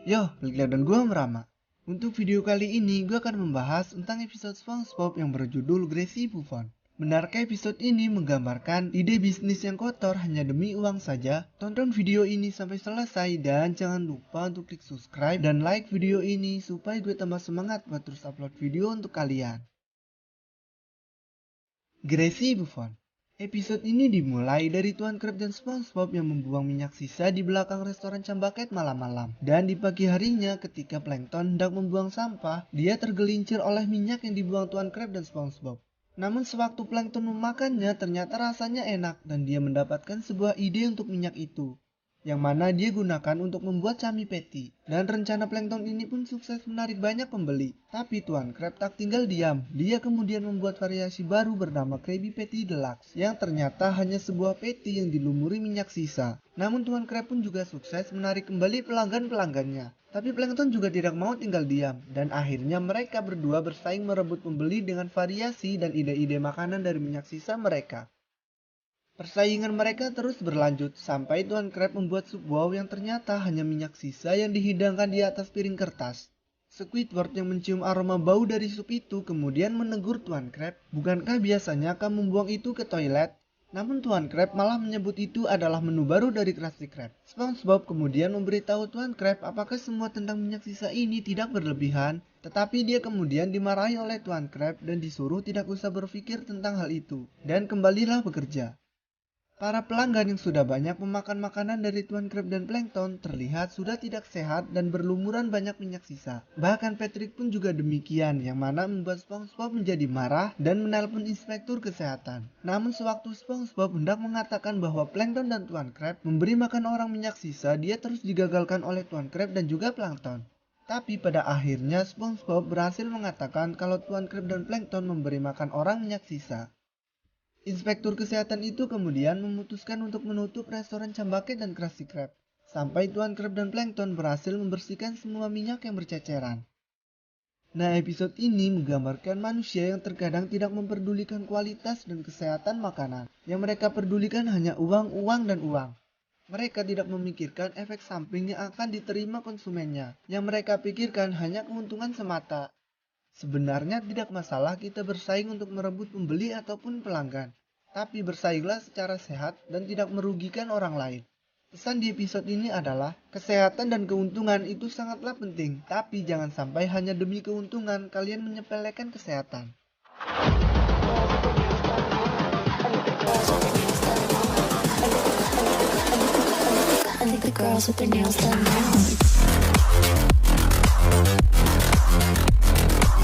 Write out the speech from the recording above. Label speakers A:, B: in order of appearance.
A: Yo, Balik dan gua Merama. Untuk video kali ini, gua akan membahas tentang episode SpongeBob yang berjudul Gracie Buffon. Benarkah episode ini menggambarkan ide bisnis yang kotor hanya demi uang saja? Tonton video ini sampai selesai dan jangan lupa untuk klik subscribe dan like video ini supaya gue tambah semangat buat terus upload video untuk kalian. Gracie Buffon. Episode ini dimulai dari Tuan Krab dan SpongeBob yang membuang minyak sisa di belakang restoran Cambaket malam-malam. Dan di pagi harinya ketika Plankton hendak membuang sampah, dia tergelincir oleh minyak yang dibuang Tuan Krab dan SpongeBob. Namun sewaktu Plankton memakannya ternyata rasanya enak dan dia mendapatkan sebuah ide untuk minyak itu, yang mana dia gunakan untuk membuat cami patty. Dan rencana Plankton ini pun sukses menarik banyak pembeli. Tapi Tuan Krab tak tinggal diam. Dia kemudian membuat variasi baru bernama Krabby Patty Deluxe, yang ternyata hanya sebuah patty yang dilumuri minyak sisa. Namun Tuan Krab pun juga sukses menarik kembali pelanggan-pelanggannya. Tapi Plankton juga tidak mau tinggal diam, dan akhirnya mereka berdua bersaing merebut pembeli dengan variasi dan ide-ide makanan dari minyak sisa mereka. Persaingan mereka terus berlanjut sampai Tuan Krab membuat sup wow yang ternyata hanya minyak sisa yang dihidangkan di atas piring kertas. Squidward yang mencium aroma bau dari sup itu kemudian menegur Tuan Krab, "Bukankah biasanya kamu membuang itu ke toilet?" Namun Tuan Krab malah menyebut itu adalah menu baru dari Krusty Krab. SpongeBob kemudian memberitahu Tuan Krab apakah semua tentang minyak sisa ini tidak berlebihan, tetapi dia kemudian dimarahi oleh Tuan Krab dan disuruh tidak usah berpikir tentang hal itu, dan kembalilah bekerja. Para pelanggan yang sudah banyak memakan makanan dari Tuan Krab dan Plankton terlihat sudah tidak sehat dan berlumuran banyak minyak sisa. Bahkan Patrick pun juga demikian, yang mana membuat SpongeBob menjadi marah dan menelpon inspektur kesehatan. Namun sewaktu SpongeBob hendak mengatakan bahwa Plankton dan Tuan Krab memberi makan orang minyak sisa, dia terus digagalkan oleh Tuan Krab dan juga Plankton. Tapi pada akhirnya SpongeBob berhasil mengatakan kalau Tuan Krab dan Plankton memberi makan orang minyak sisa. Inspektur kesehatan itu kemudian memutuskan untuk menutup restoran Cambaket dan Krusty Krab, sampai Tuan Krab dan Plankton berhasil membersihkan semua minyak yang berceceran. Nah, episode ini menggambarkan manusia yang terkadang tidak memperdulikan kualitas dan kesehatan makanan. Yang mereka pedulikan hanya uang, uang, dan uang. Mereka tidak memikirkan efek samping yang akan diterima konsumennya. Yang mereka pikirkan hanya keuntungan semata. Sebenarnya tidak masalah kita bersaing untuk merebut pembeli ataupun pelanggan, tapi bersainglah secara sehat dan tidak merugikan orang lain. Pesan di episode ini adalah, kesehatan dan keuntungan itu sangatlah penting, tapi jangan sampai hanya demi keuntungan kalian menyepelekan kesehatan.
B: I think the girls with their nails done now.